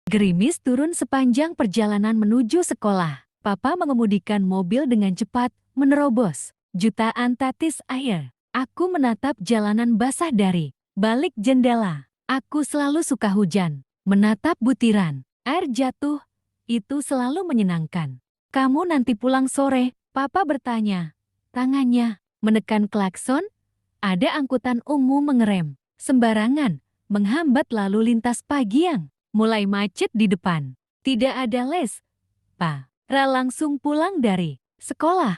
Gerimis turun sepanjang perjalanan menuju sekolah. Papa mengemudikan mobil dengan cepat, menerobos jutaan tetes air. Aku menatap jalanan basah dari balik jendela. Aku selalu suka hujan. Menatap butiran air jatuh, itu selalu menyenangkan. Kamu nanti pulang sore, Papa bertanya. Tangannya menekan klakson. Ada angkutan umum mengerem sembarangan, menghambat lalu lintas pagi yang mulai macet di depan. Tidak ada les, Pa. Ra langsung pulang dari sekolah.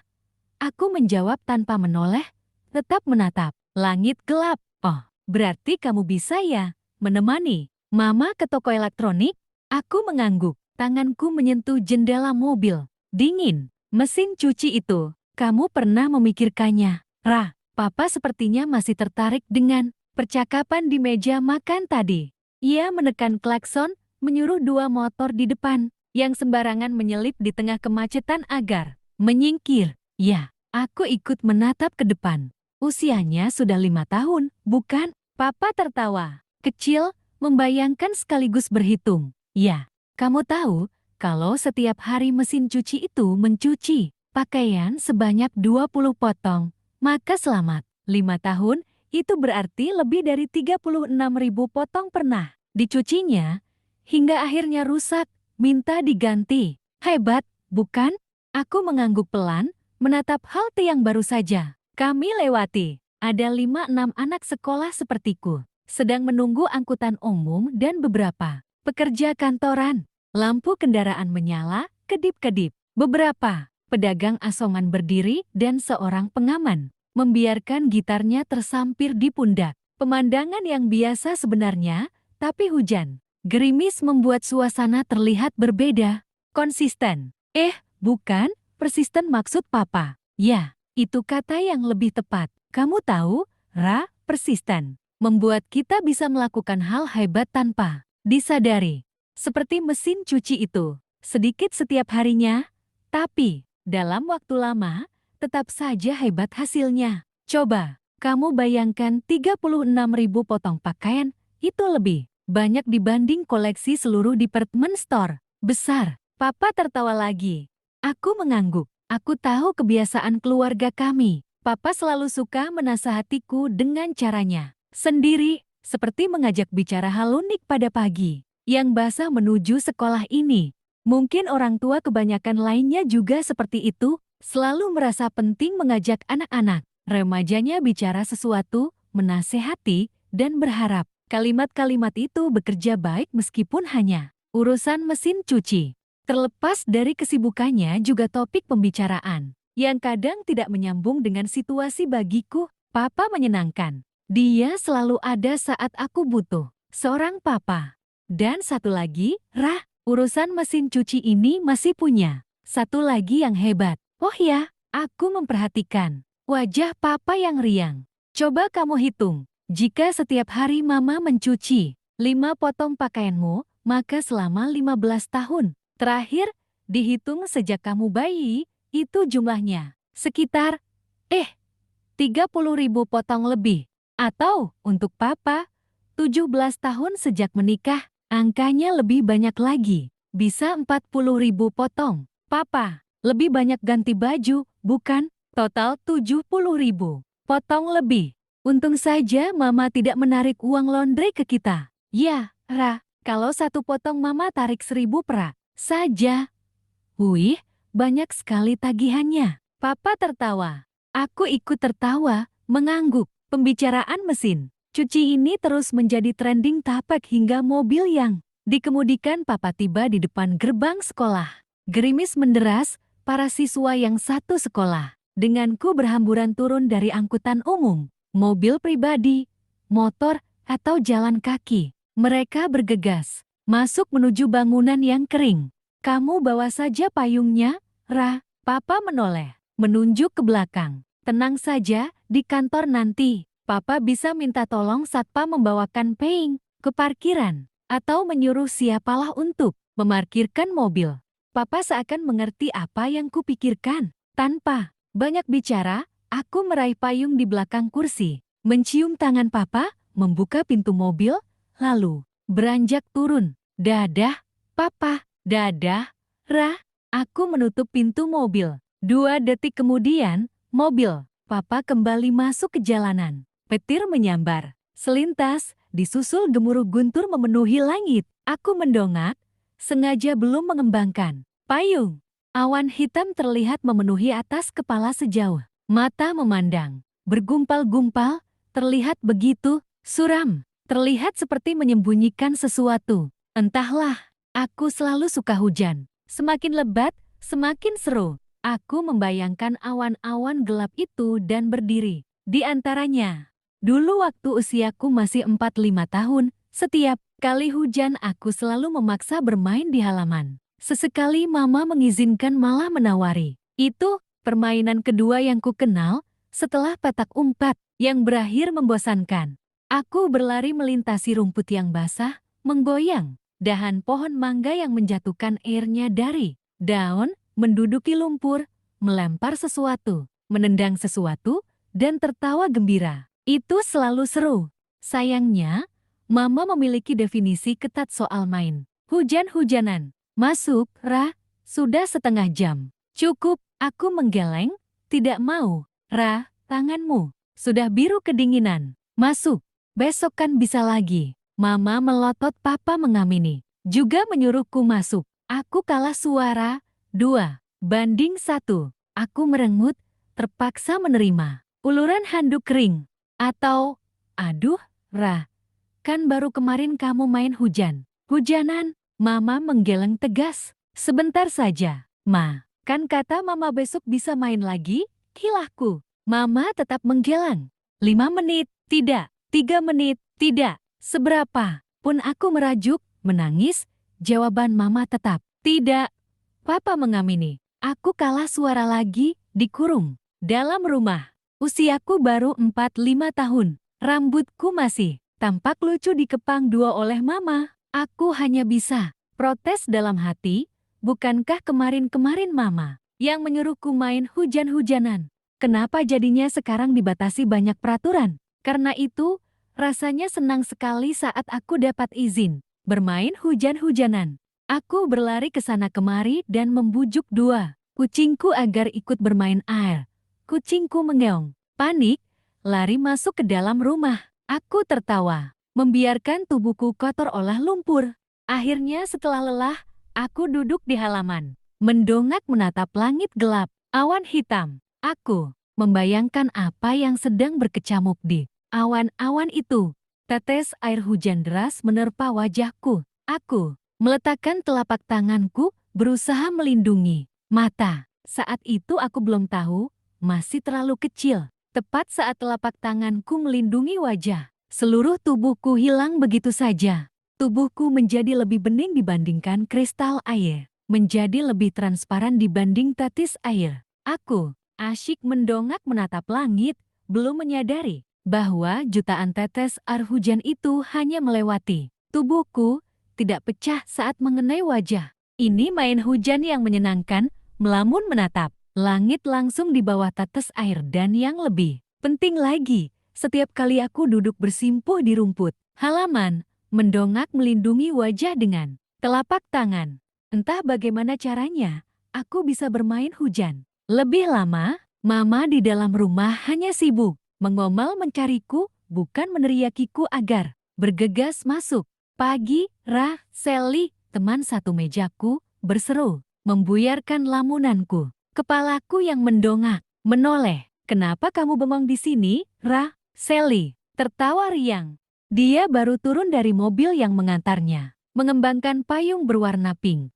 Aku menjawab tanpa menoleh, tetap menatap langit gelap. Oh, berarti kamu bisa ya menemani Mama ke toko elektronik? Aku mengangguk, tanganku menyentuh jendela mobil. Dingin, mesin cuci itu. Kamu pernah memikirkannya, Ra? Papa sepertinya masih tertarik dengan percakapan di meja makan tadi. Ia menekan klakson, menyuruh dua motor di depan yang sembarangan menyelip di tengah kemacetan agar menyingkir. Ya, aku ikut menatap ke depan. Usianya sudah 5 tahun, bukan? Papa tertawa kecil, membayangkan sekaligus berhitung. Ya, kamu tahu kalau setiap hari mesin cuci itu mencuci pakaian sebanyak 20 potong, maka selamat 5 tahun, itu berarti lebih dari 36.000 potong pernah dicucinya, hingga akhirnya rusak, minta diganti. Hebat, bukan? Aku mengangguk pelan, menatap halte yang baru saja kami lewati. Ada 5-6 anak sekolah sepertiku, sedang menunggu angkutan umum dan beberapa pekerja kantoran. Lampu kendaraan menyala, kedip-kedip. Beberapa pedagang asongan berdiri dan seorang pengaman membiarkan gitarnya tersampir di pundak. Pemandangan yang biasa sebenarnya, tapi hujan gerimis membuat suasana terlihat berbeda. Konsisten. Bukan, persisten maksud Papa. Ya, itu kata yang lebih tepat. Kamu tahu, Ra, persisten membuat kita bisa melakukan hal hebat tanpa disadari. Seperti mesin cuci itu, sedikit setiap harinya, tapi dalam waktu lama, tetap saja hebat hasilnya. Coba, kamu bayangkan 36.000 potong pakaian, itu lebih banyak dibanding koleksi seluruh department store. Besar, Papa tertawa lagi. Aku mengangguk. Aku tahu kebiasaan keluarga kami. Papa selalu suka menasihatiku dengan caranya sendiri, seperti mengajak bicara hal unik pada pagi yang basah menuju sekolah ini. Mungkin orang tua kebanyakan lainnya juga seperti itu, selalu merasa penting mengajak anak-anak remajanya bicara sesuatu, menasehati, dan berharap kalimat-kalimat itu bekerja baik meskipun hanya urusan mesin cuci. Terlepas dari kesibukannya juga topik pembicaraan yang kadang tidak menyambung dengan situasi bagiku. Papa menyenangkan. Dia selalu ada saat aku butuh seorang papa. Dan satu lagi, Rah, urusan mesin cuci ini masih punya satu lagi yang hebat. Oh ya, aku memperhatikan wajah papa yang riang. Coba kamu hitung, jika setiap hari mama mencuci 5 potong pakaianmu, maka selama 15 tahun terakhir, dihitung sejak kamu bayi, itu jumlahnya sekitar 30.000 potong lebih. Atau, untuk Papa, 17 tahun sejak menikah, angkanya lebih banyak lagi. Bisa 40.000 potong. Papa, lebih banyak ganti baju, bukan? Total 70.000 potong lebih. Untung saja Mama tidak menarik uang laundry ke kita. Ya, Ra, kalau satu potong Mama tarik 1.000 perak saja. Wih, banyak sekali tagihannya. Papa tertawa. Aku ikut tertawa, mengangguk. Pembicaraan mesin cuci ini terus menjadi trending topik hingga mobil yang dikemudikan Papa tiba di depan gerbang sekolah. Gerimis menderas, para siswa yang satu sekolah denganku berhamburan turun dari angkutan umum, mobil pribadi, motor, atau jalan kaki. Mereka bergegas masuk menuju bangunan yang kering. Kamu bawa saja payungnya, Ra. Papa menoleh, menunjuk ke belakang. Tenang saja, di kantor nanti, Papa bisa minta tolong satpam membawakan payung ke parkiran, atau menyuruh siapalah untuk memarkirkan mobil. Papa seakan mengerti apa yang kupikirkan. Tanpa banyak bicara, aku meraih payung di belakang kursi, mencium tangan Papa, membuka pintu mobil, lalu beranjak turun. Dadah, Papa, dadah, Ra. Aku menutup pintu mobil. 2 detik kemudian, mobil Papa kembali masuk ke jalanan. Petir menyambar. Selintas, disusul gemuruh guntur memenuhi langit. Aku mendongak, sengaja belum mengembangkan payung. Awan hitam terlihat memenuhi atas kepala sejauh mata memandang. Bergumpal-gumpal, terlihat begitu suram. Terlihat seperti menyembunyikan sesuatu. Entahlah, aku selalu suka hujan. Semakin lebat, semakin seru. Aku membayangkan awan-awan gelap itu dan berdiri di antaranya. Dulu waktu usiaku masih 4-5 tahun, setiap kali hujan aku selalu memaksa bermain di halaman. Sesekali mama mengizinkan malah menawari. Itu permainan kedua yang ku kenal setelah petak umpat yang berakhir membosankan. Aku berlari melintasi rumput yang basah, menggoyang. Dahan pohon mangga yang menjatuhkan airnya dari daun, menduduki lumpur, melempar sesuatu, menendang sesuatu, dan tertawa gembira. Itu selalu seru. Sayangnya, Mama memiliki definisi ketat soal main. Hujan-hujanan. Masuk, Ra. Sudah setengah jam. Cukup, aku menggeleng. Tidak mau. Ra, tanganmu sudah biru kedinginan. Masuk. Besok kan bisa lagi. Mama melotot, Papa mengamini. Juga menyuruhku masuk. Aku kalah suara 2-1. Aku merengut, terpaksa menerima. Uluran handuk kering. Atau, aduh, Ra, kan baru kemarin kamu main hujan. Hujanan, Mama menggeleng tegas. Sebentar saja, Ma. Kan kata Mama besok bisa main lagi? Kilahku. Mama tetap menggeleng. 5 menit, tidak. 3 menit, tidak. Seberapa pun aku merajuk, menangis, jawaban Mama tetap tidak. Papa mengamini. Aku kalah suara lagi, dikurung. Dalam rumah. Usiaku baru 4-5 tahun. Rambutku masih tampak lucu dikepang 2 oleh Mama. Aku hanya bisa protes dalam hati. Bukankah kemarin-kemarin Mama yang menyuruhku main hujan-hujanan? Kenapa jadinya sekarang dibatasi banyak peraturan? Karena itu, rasanya senang sekali saat aku dapat izin bermain hujan-hujanan. Aku berlari ke sana kemari dan membujuk 2 kucingku agar ikut bermain air. Kucingku mengeong, panik, lari masuk ke dalam rumah. Aku tertawa, membiarkan tubuhku kotor oleh lumpur. Akhirnya setelah lelah, aku duduk di halaman, mendongak menatap langit gelap, awan hitam. Aku membayangkan apa yang sedang berkecamuk di awan-awan itu. Tetes air hujan deras menerpa wajahku. Aku meletakkan telapak tanganku, berusaha melindungi mata. Saat itu aku belum tahu, masih terlalu kecil. Tepat saat telapak tanganku melindungi wajah, seluruh tubuhku hilang begitu saja. Tubuhku menjadi lebih bening dibandingkan kristal air, menjadi lebih transparan dibanding tetes air. Aku asyik mendongak menatap langit, belum menyadari bahwa jutaan tetes air hujan itu hanya melewati tubuhku, tidak pecah saat mengenai wajah. Ini main hujan yang menyenangkan, melamun menatap langit langsung di bawah tetes air, dan yang lebih penting lagi, setiap kali aku duduk bersimpuh di rumput halaman, mendongak melindungi wajah dengan telapak tangan. Entah bagaimana caranya, aku bisa bermain hujan lebih lama. Mama di dalam rumah hanya sibuk mengomel mencariku, bukan meneriakiku agar bergegas masuk. Pagi, Ra, Sally, teman satu mejaku, berseru, membuyarkan lamunanku. Kepalaku yang mendongak, menoleh. Kenapa kamu bengong di sini, Ra? Sally tertawa riang. Dia baru turun dari mobil yang mengantarnya, mengembangkan payung berwarna pink.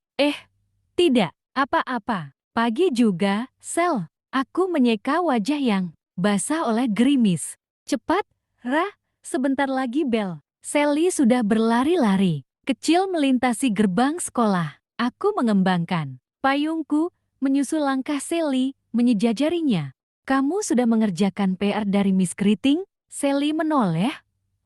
Tidak, apa-apa. Pagi juga, Sel. Aku menyeka wajah yang basah oleh gerimis. Cepat, Ra, sebentar lagi bel. Sally sudah berlari-lari kecil melintasi gerbang sekolah. Aku mengembangkan payungku, menyusul langkah Sally, menyejajarinya. Kamu sudah mengerjakan PR dari Miss Keriting? Sally menoleh,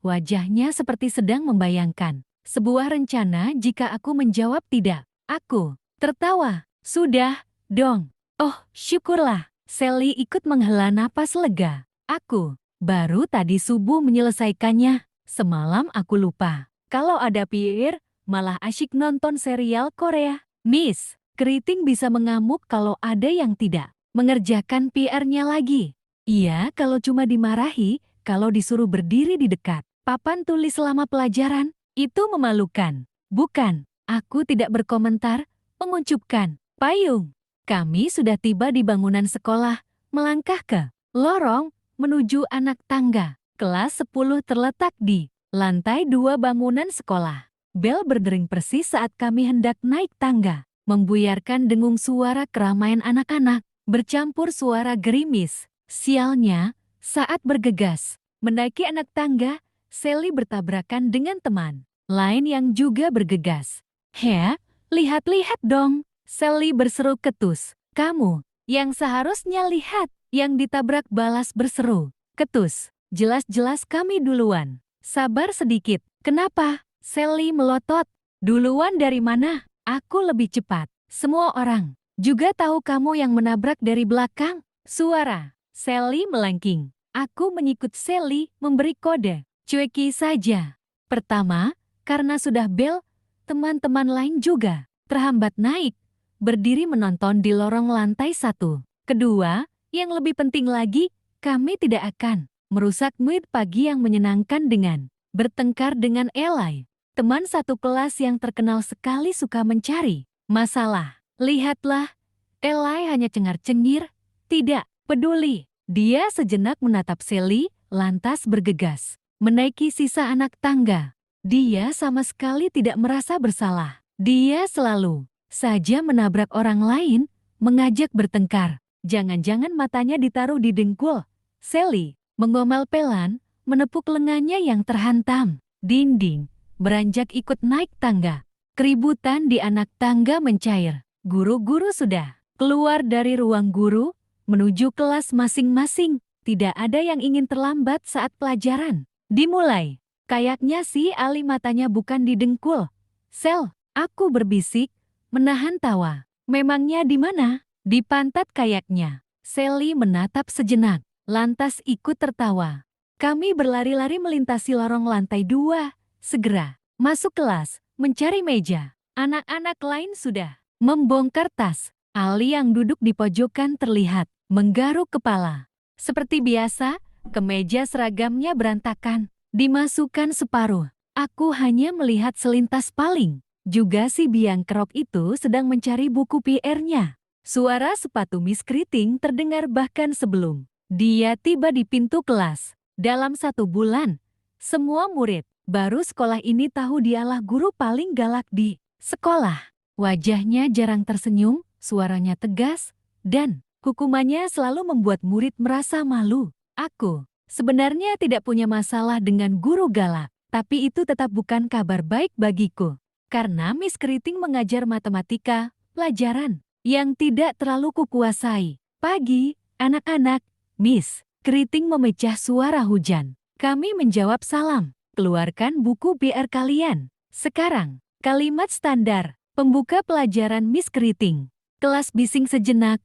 wajahnya seperti sedang membayangkan sebuah rencana jika aku menjawab tidak. Aku tertawa. Sudah, dong. Oh, syukurlah. Sally ikut menghela napas lega. Aku baru tadi subuh menyelesaikannya. Semalam aku lupa kalau ada PR, malah asyik nonton serial Korea. Miss Keriting bisa mengamuk kalau ada yang tidak mengerjakan PR-nya lagi. Iya, kalau cuma dimarahi, kalau disuruh berdiri di dekat papan tulis selama pelajaran, itu memalukan. Bukan, aku tidak berkomentar, menguncupkan payung. Kami sudah tiba di bangunan sekolah, melangkah ke lorong menuju anak tangga. Kelas 10 terletak di lantai 2 bangunan sekolah. Bel berdering persis saat kami hendak naik tangga, membuyarkan dengung suara keramaian anak-anak, bercampur suara gerimis. Sialnya, saat bergegas menaiki anak tangga, Sally bertabrakan dengan teman lain yang juga bergegas. "Heh, lihat-lihat dong," Sally berseru ketus. "Kamu yang seharusnya lihat." Yang ditabrak balas berseru ketus. "Jelas-jelas kami duluan." "Sabar sedikit." "Kenapa?" Sally melotot. "Duluan dari mana? Aku lebih cepat." "Semua orang juga tahu kamu yang menabrak dari belakang." Suara Sally melengking. Aku mengikut Sally memberi kode. "Cueki saja." Pertama, karena sudah bel, teman-teman lain juga terhambat naik, berdiri menonton di lorong lantai 1. Kedua, yang lebih penting lagi, kami tidak akan merusak mood pagi yang menyenangkan dengan bertengkar dengan Eli. Teman satu kelas yang terkenal sekali suka mencari masalah. Lihatlah, Eli hanya cengar-cengir, tidak peduli. Dia sejenak menatap Sally, lantas bergegas menaiki sisa anak tangga. Dia sama sekali tidak merasa bersalah. Dia selalu saja menabrak orang lain, mengajak bertengkar. Jangan-jangan matanya ditaruh di dengkul. Sally mengomel pelan, menepuk lengannya yang terhantam. Dinding, beranjak ikut naik tangga. Keributan di anak tangga mencair. Guru-guru sudah keluar dari ruang guru, menuju kelas masing-masing. Tidak ada yang ingin terlambat saat pelajaran dimulai. Kayaknya si Ali matanya bukan di dengkul. "Sel," aku berbisik, menahan tawa. "Memangnya di mana?" "Di pantat kayaknya." Sally menatap sejenak, lantas ikut tertawa. Kami berlari-lari melintasi lorong lantai 2, segera masuk kelas, mencari meja. Anak-anak lain sudah membongkar tas. Ali yang duduk di pojokan terlihat menggaruk kepala. Seperti biasa, kemeja seragamnya berantakan, dimasukkan separuh. Aku hanya melihat selintas paling. Juga si biang kerok itu sedang mencari buku PR-nya. Suara sepatu Miss Keriting terdengar bahkan sebelum dia tiba di pintu kelas. Dalam 1 bulan, semua murid baru sekolah ini tahu dialah guru paling galak di sekolah. Wajahnya jarang tersenyum, suaranya tegas, dan hukumannya selalu membuat murid merasa malu. Aku sebenarnya tidak punya masalah dengan guru galak, tapi itu tetap bukan kabar baik bagiku. Karena Miss Keriting mengajar matematika, pelajaran yang tidak terlalu kukuasai. "Pagi, anak-anak." Miss Keriting memecah suara hujan. Kami menjawab salam. "Keluarkan buku PR kalian. Sekarang." Kalimat standar pembuka pelajaran Miss Keriting. Kelas bising sejenak.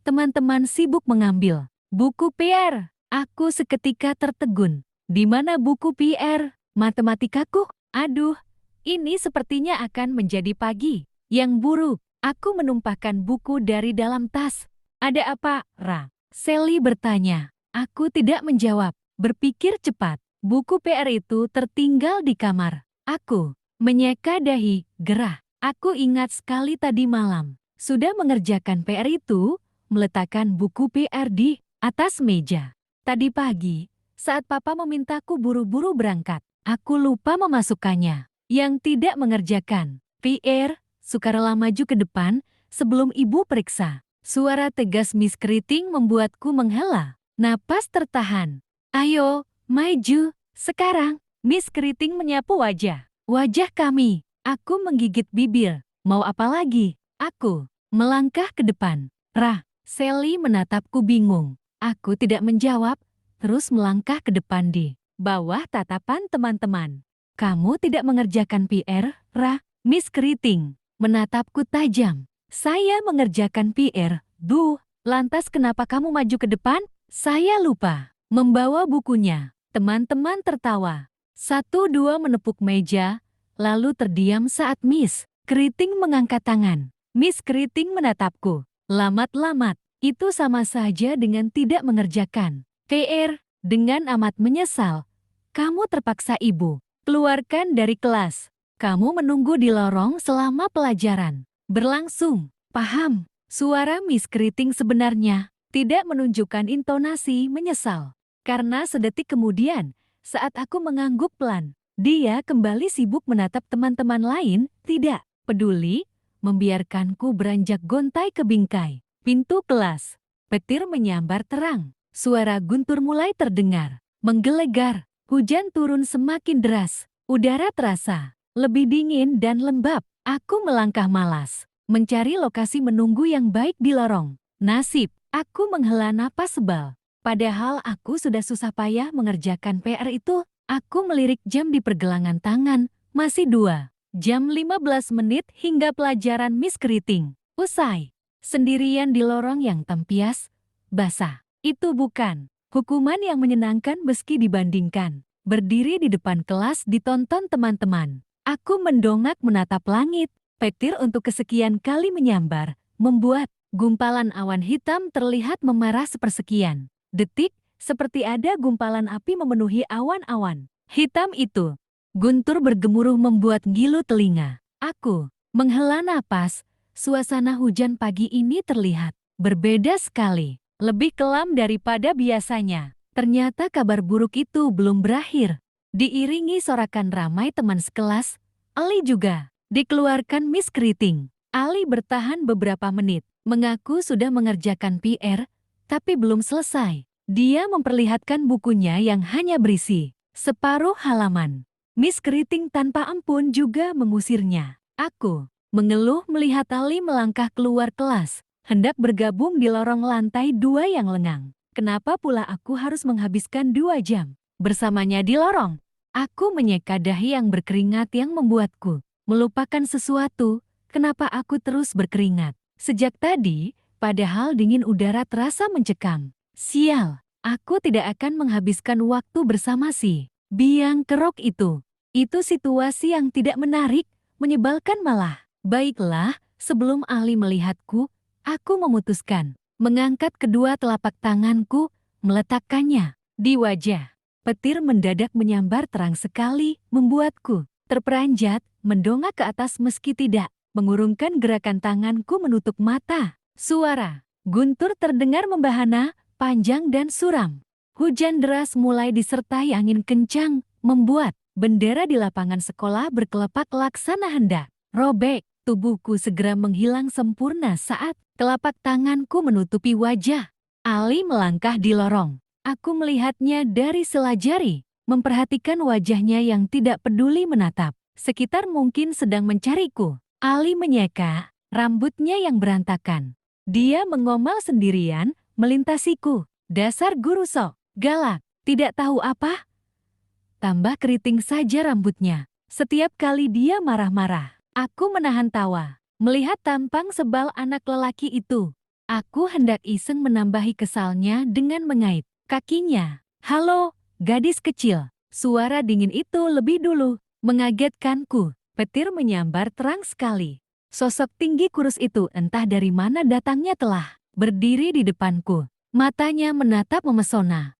Teman-teman sibuk mengambil buku PR. Aku seketika tertegun. "Di mana buku PR? Matematikaku? Aduh, ini sepertinya akan menjadi pagi yang buruk." Aku menumpahkan buku dari dalam tas. "Ada apa, Ra?" Sally bertanya. Aku tidak menjawab. Berpikir cepat. Buku PR itu tertinggal di kamar. Aku menyeka dahi, gerah. Aku ingat sekali tadi malam. Sudah mengerjakan PR itu, meletakkan buku PR di atas meja. Tadi pagi, saat Papa memintaku buru-buru berangkat, aku lupa memasukkannya. Yang tidak mengerjakan PR, sukarela maju ke depan sebelum ibu periksa. Suara tegas Miss Keriting membuatku menghela napas tertahan. "Ayo, maju, sekarang." Miss Keriting menyapu wajah kami. Aku menggigit bibir. Mau apa lagi? Aku melangkah ke depan. "Ra." Sally menatapku bingung. Aku tidak menjawab, terus melangkah ke depan di bawah tatapan teman-teman. "Kamu tidak mengerjakan PR, Ra?" Miss Keriting menatapku tajam. "Saya mengerjakan PR, Bu." "Lantas kenapa kamu maju ke depan?" "Saya lupa membawa bukunya." Teman-teman tertawa. 1-2 menepuk meja, lalu terdiam saat Miss Keriting mengangkat tangan. Miss Keriting menatapku. Lamat-lamat, itu sama saja dengan tidak mengerjakan PR. Dengan amat menyesal, kamu terpaksa ibu keluarkan dari kelas. Kamu menunggu di lorong selama pelajaran berlangsung. Paham? Suara Miss Keriting sebenarnya tidak menunjukkan intonasi menyesal. Karena sedetik kemudian, saat aku mengangguk pelan, dia kembali sibuk menatap teman-teman lain, tidak peduli, membiarkanku beranjak gontai ke bingkai. Pintu kelas. Petir menyambar terang. Suara guntur mulai terdengar. Menggelegar. Hujan turun semakin deras. Udara terasa lebih dingin dan lembab. Aku melangkah malas, mencari lokasi menunggu yang baik di lorong. Nasib, aku menghela napas sebal. Padahal aku sudah susah payah mengerjakan PR itu. Aku melirik jam di pergelangan tangan. Masih 2 jam 15 menit hingga pelajaran Miss Keriting usai. Sendirian di lorong yang tempias, basah. Itu bukan hukuman yang menyenangkan meski dibandingkan berdiri di depan kelas ditonton teman-teman. Aku mendongak menatap langit. Petir untuk kesekian kali menyambar, membuat gumpalan awan hitam terlihat memerah sepersekian detik, seperti ada gumpalan api memenuhi awan-awan hitam itu. Guntur bergemuruh membuat ngilu telinga. Aku menghela napas. Suasana hujan pagi ini terlihat berbeda sekali, lebih kelam daripada biasanya. Ternyata kabar buruk itu belum berakhir. Diiringi sorakan ramai teman sekelas, Ali juga dikeluarkan Miss Keriting. Ali bertahan beberapa menit, mengaku sudah mengerjakan PR, tapi belum selesai. Dia memperlihatkan bukunya yang hanya berisi separuh halaman. Miss Keriting tanpa ampun juga mengusirnya. Aku mengeluh melihat Ali melangkah keluar kelas, hendak bergabung di lorong lantai 2 yang lengang. Kenapa pula aku harus menghabiskan 2 jam bersamanya di lorong? Aku menyeka dahi yang berkeringat yang membuatku melupakan sesuatu. Kenapa aku terus berkeringat sejak tadi, padahal dingin udara terasa mencekam. Sial, aku tidak akan menghabiskan waktu bersama si biang kerok itu. Itu situasi yang tidak menarik, menyebalkan malah. Baiklah, sebelum Ali melihatku, aku memutuskan mengangkat kedua telapak tanganku, meletakkannya di wajah. Petir mendadak menyambar terang sekali, membuatku terperanjat, mendongak ke atas meski tidak mengurungkan gerakan tanganku menutup mata. Suara guntur terdengar membahana, panjang dan suram. Hujan deras mulai disertai angin kencang, membuat bendera di lapangan sekolah berkelepak laksana hendak robek. Tubuhku segera menghilang sempurna saat telapak tanganku menutupi wajah. Ali melangkah di lorong. Aku melihatnya dari sela jari, memperhatikan wajahnya yang tidak peduli menatap. Sekitar mungkin sedang mencariku. Ali menyeka rambutnya yang berantakan. Dia mengomel sendirian, melintasiku. Dasar guru sok, galak, tidak tahu apa. Tambah keriting saja rambutnya. Setiap kali dia marah-marah, aku menahan tawa. Melihat tampang sebal anak lelaki itu, aku hendak iseng menambahi kesalnya dengan mengait kakinya. Halo, gadis kecil. Suara dingin itu lebih dulu mengagetkanku. Petir menyambar terang sekali. Sosok tinggi kurus itu entah dari mana datangnya telah berdiri di depanku. Matanya menatap memesona.